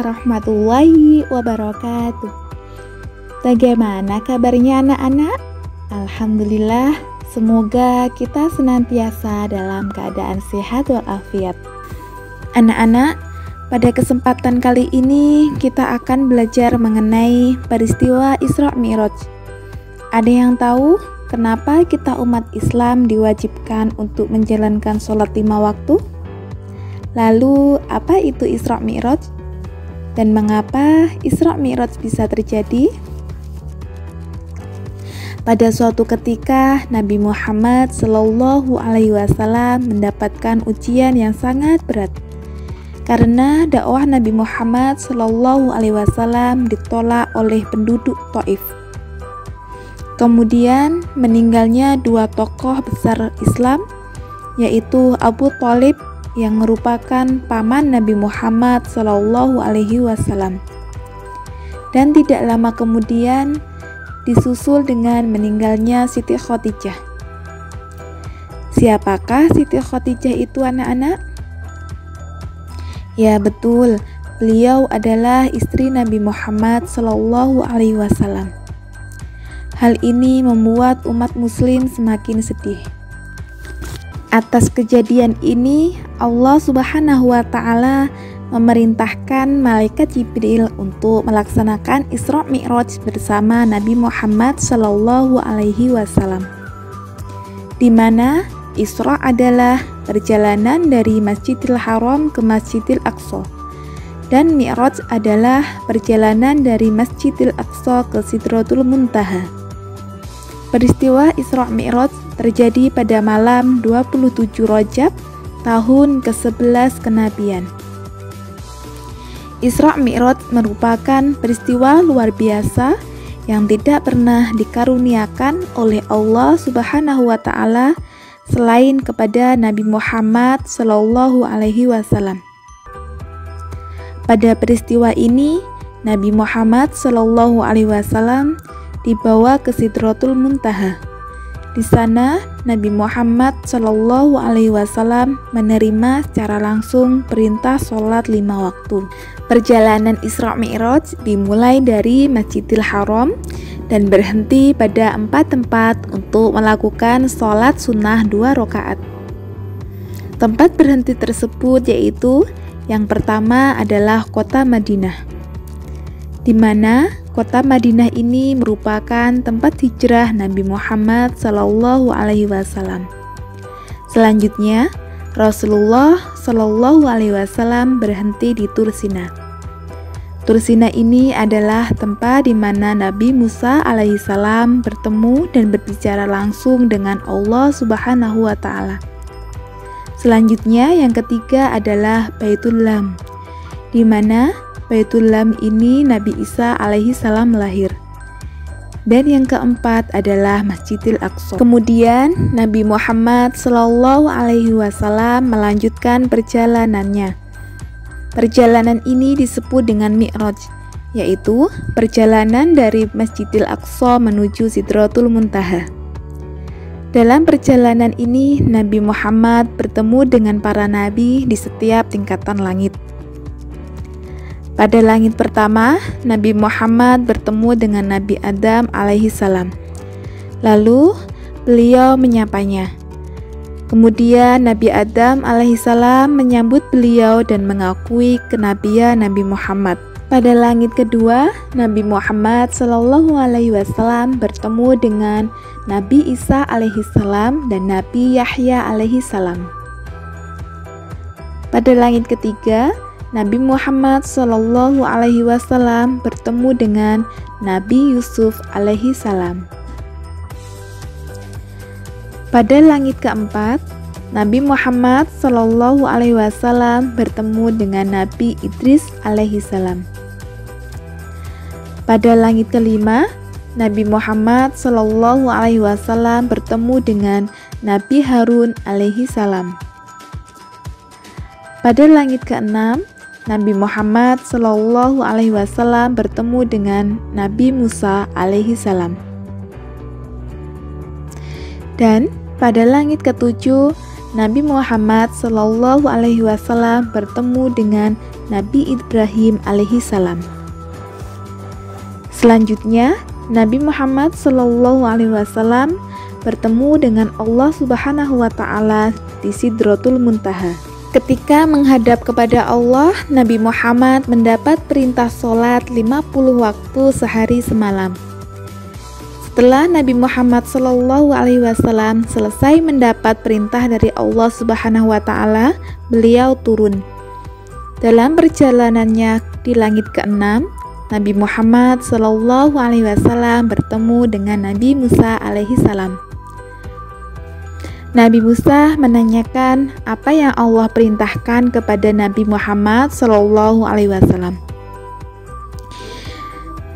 warahmatullahi wabarakatuh. Bagaimana kabarnya anak-anak? Alhamdulillah, semoga kita senantiasa dalam keadaan sehat walafiat. Anak-anak, pada kesempatan kali ini kita akan belajar mengenai peristiwa Isra Mi'raj. Ada yang tahu kenapa kita umat Islam diwajibkan untuk menjalankan sholat 5 waktu? Lalu, apa itu Isra Mi'raj? Dan mengapa Isra Mi'raj bisa terjadi? Pada suatu ketika, Nabi Muhammad SAW mendapatkan ujian yang sangat berat. Karena dakwah Nabi Muhammad SAW ditolak oleh penduduk Taif. Kemudian meninggalnya dua tokoh besar Islam, yaitu Abu Thalib yang merupakan paman Nabi Muhammad SAW. Dan tidak lama kemudian disusul dengan meninggalnya Siti Khadijah. Siapakah Siti Khadijah itu anak-anak? Ya betul, beliau adalah istri Nabi Muhammad SAW. Hal ini membuat umat muslim semakin sedih. Atas kejadian ini, Allah Subhanahu wa Ta'ala memerintahkan malaikat Jibril untuk melaksanakan Isra Mi'raj bersama Nabi Muhammad SAW, di mana Isra adalah perjalanan dari Masjidil Haram ke Masjidil Aqsa, dan Mi'raj adalah perjalanan dari Masjidil Aqsa ke Sidratul Muntaha. Peristiwa Isra Mi'raj terjadi pada malam 27 Rajab tahun ke-11 kenabian. Isra Mi'raj merupakan peristiwa luar biasa yang tidak pernah dikaruniakan oleh Allah Subhanahu wa Ta'ala selain kepada Nabi Muhammad SAW. Pada peristiwa ini, Nabi Muhammad SAW dibawa ke Sidratul Muntaha. Di sana, Nabi Muhammad SAW menerima secara langsung perintah sholat 5 waktu. Perjalanan Isra Mi'raj dimulai dari Masjidil Haram dan berhenti pada 4 tempat untuk melakukan sholat sunnah 2 rakaat. Tempat berhenti tersebut yaitu yang pertama adalah kota Madinah, di mana kota Madinah ini merupakan tempat hijrah Nabi Muhammad SAW. Selanjutnya, Rasulullah SAW berhenti di Tursina. Tursina ini adalah tempat di mana Nabi Musa alaihissalam bertemu dan berbicara langsung dengan Allah Subhanahu wa Ta'ala. Selanjutnya, yang ketiga adalah Baitul Lam, di mana Baitul Lam ini Nabi Isa alaihissalam lahir. Dan yang keempat adalah Masjidil Aqsa. Kemudian Nabi Muhammad SAW melanjutkan perjalanannya. Perjalanan ini disebut dengan Mi'raj, yaitu perjalanan dari Masjidil Aqsa menuju Sidratul Muntaha. Dalam perjalanan ini Nabi Muhammad bertemu dengan para nabi di setiap tingkatan langit. Pada langit pertama, Nabi Muhammad bertemu dengan Nabi Adam alaihissalam. Lalu, beliau menyapanya. Kemudian Nabi Adam alaihissalam menyambut beliau dan mengakui kenabian Nabi Muhammad. Pada langit kedua, Nabi Muhammad SAW bertemu dengan Nabi Isa alaihissalam dan Nabi Yahya alaihissalam. Pada langit ketiga, Nabi Muhammad SAW bertemu dengan Nabi Yusuf alaihissalam. Pada langit keempat, Nabi Muhammad SAW bertemu dengan Nabi Idris alaihissalam. Pada langit kelima, Nabi Muhammad SAW bertemu dengan Nabi Harun alaihissalam. Pada langit keenam, Nabi Muhammad SAW bertemu dengan Nabi Musa alaihissalam. Dan pada langit ketujuh, Nabi Muhammad SAW bertemu dengan Nabi Ibrahim alaihissalam. Selanjutnya, Nabi Muhammad SAW bertemu dengan Allah Subhanahu wa Ta'ala di Sidratul Muntaha. Ketika menghadap kepada Allah, Nabi Muhammad mendapat perintah sholat 50 waktu sehari semalam. Setelah Nabi Muhammad SAW selesai mendapat perintah dari Allah Subhanahu wa Ta'ala, beliau turun. Dalam perjalanannya di langit ke-6, Nabi Muhammad SAW bertemu dengan Nabi Musa alaihissalam. Nabi Musa menanyakan apa yang Allah perintahkan kepada Nabi Muhammad SAW.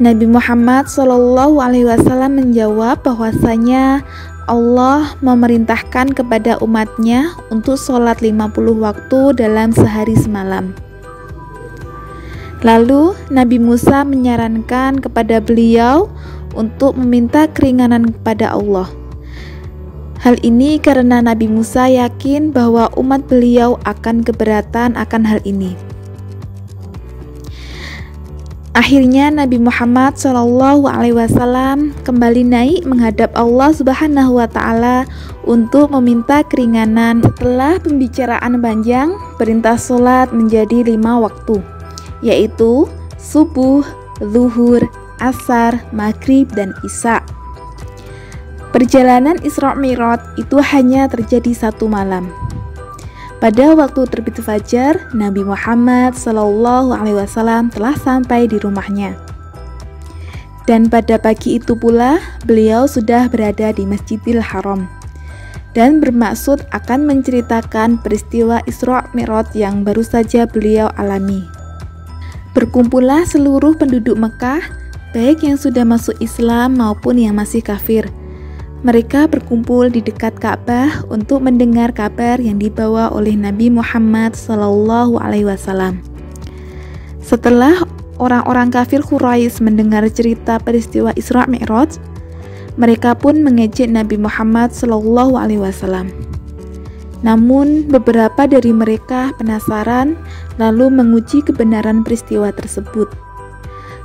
Nabi Muhammad SAW menjawab bahwasanya Allah memerintahkan kepada umatnya untuk sholat 50 waktu dalam sehari semalam. Lalu Nabi Musa menyarankan kepada beliau untuk meminta keringanan kepada Allah. Hal ini karena Nabi Musa yakin bahwa umat beliau akan keberatan akan hal ini. Akhirnya Nabi Muhammad SAW kembali naik menghadap Allah Subhanahu wa Ta'ala untuk meminta keringanan. Setelah pembicaraan panjang, perintah sholat menjadi 5 waktu, yaitu subuh, zuhur, asar, maghrib, dan isya. Perjalanan Isra Mi'raj itu hanya terjadi 1 malam. Pada waktu terbit fajar, Nabi Muhammad SAW telah sampai di rumahnya. Dan pada pagi itu pula, beliau sudah berada di Masjidil Haram dan bermaksud akan menceritakan peristiwa Isra Mi'raj yang baru saja beliau alami. Berkumpullah seluruh penduduk Mekah, baik yang sudah masuk Islam maupun yang masih kafir. Mereka berkumpul di dekat Ka'bah untuk mendengar kabar yang dibawa oleh Nabi Muhammad SAW. Setelah orang-orang kafir Quraisy mendengar cerita peristiwa Isra Mi'raj, mereka pun mengejek Nabi Muhammad SAW. Namun beberapa dari mereka penasaran lalu menguji kebenaran peristiwa tersebut.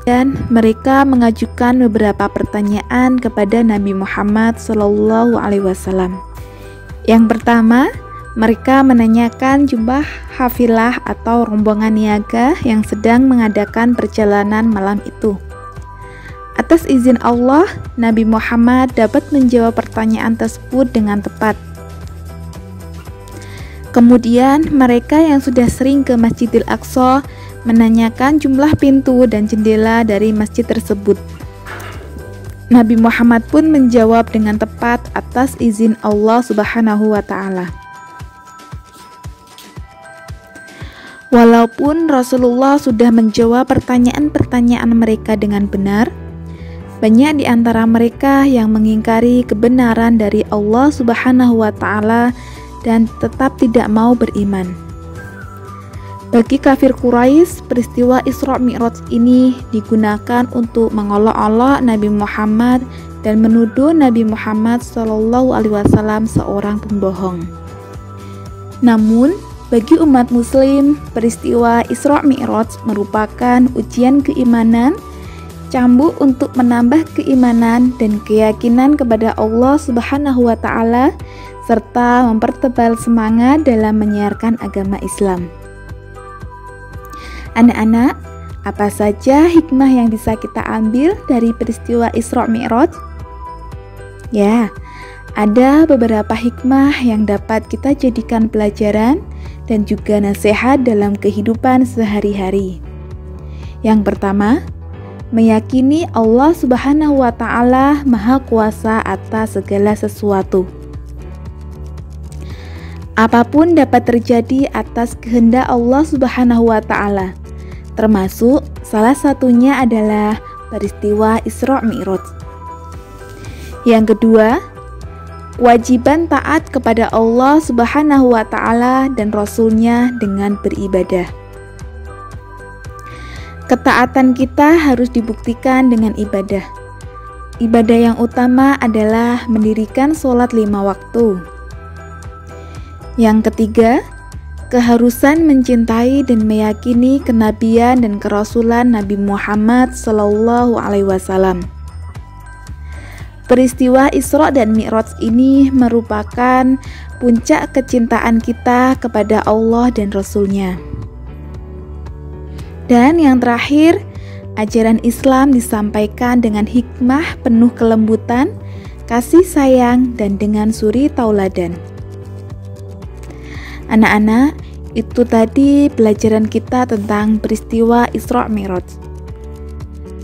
Dan mereka mengajukan beberapa pertanyaan kepada Nabi Muhammad SAW. Yang pertama, mereka menanyakan jumlah hafilah atau rombongan niaga yang sedang mengadakan perjalanan malam itu. Atas izin Allah, Nabi Muhammad dapat menjawab pertanyaan tersebut dengan tepat. Kemudian, mereka yang sudah sering ke Masjidil Aqsa menanyakan jumlah pintu dan jendela dari masjid tersebut. Nabi Muhammad pun menjawab dengan tepat atas izin Allah Subhanahu wa Ta'ala. Walaupun Rasulullah sudah menjawab pertanyaan-pertanyaan mereka dengan benar, banyak di antara mereka yang mengingkari kebenaran dari Allah Subhanahu wa Ta'ala dan tetap tidak mau beriman. Bagi kafir Quraisy, peristiwa Isra Mi'raj ini digunakan untuk mengolok-olok Nabi Muhammad dan menuduh Nabi Muhammad SAW seorang pembohong. Namun, bagi umat muslim, peristiwa Isra Mi'raj merupakan ujian keimanan, cambuk untuk menambah keimanan dan keyakinan kepada Allah Subhanahu wa Ta'ala, serta mempertebal semangat dalam menyiarkan agama Islam. Anak-anak, apa saja hikmah yang bisa kita ambil dari peristiwa Isra Mi'raj? Ya, ada beberapa hikmah yang dapat kita jadikan pelajaran dan juga nasihat dalam kehidupan sehari-hari. Yang pertama, meyakini Allah Subhanahu wa Ta'ala Maha Kuasa atas segala sesuatu. Apapun dapat terjadi atas kehendak Allah Subhanahu wa Ta'ala. Termasuk salah satunya adalah peristiwa Isra Mi'raj. Yang kedua, kewajiban taat kepada Allah Subhanahu wa Ta'ala dan Rasul-Nya dengan beribadah. Ketaatan kita harus dibuktikan dengan ibadah. Ibadah yang utama adalah mendirikan sholat 5 waktu. Yang ketiga, keharusan mencintai dan meyakini kenabian dan kerasulan Nabi Muhammad SAW. Peristiwa Isra dan Mi'raj ini merupakan puncak kecintaan kita kepada Allah dan Rasul-Nya. Dan yang terakhir, ajaran Islam disampaikan dengan hikmah penuh kelembutan, kasih sayang, dan dengan suri tauladan. Anak-anak, itu tadi pelajaran kita tentang peristiwa Isra Mi'raj.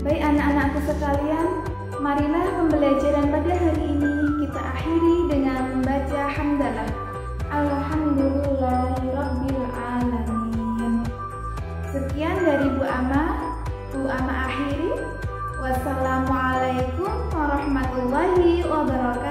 Baik anak-anakku sekalian, marilah pembelajaran pada hari ini kita akhiri dengan membaca hamdalah. Alhamdulillahirabbil alamin. Sekian dari Bu Ama akhiri. Wassalamualaikum warahmatullahi wabarakatuh.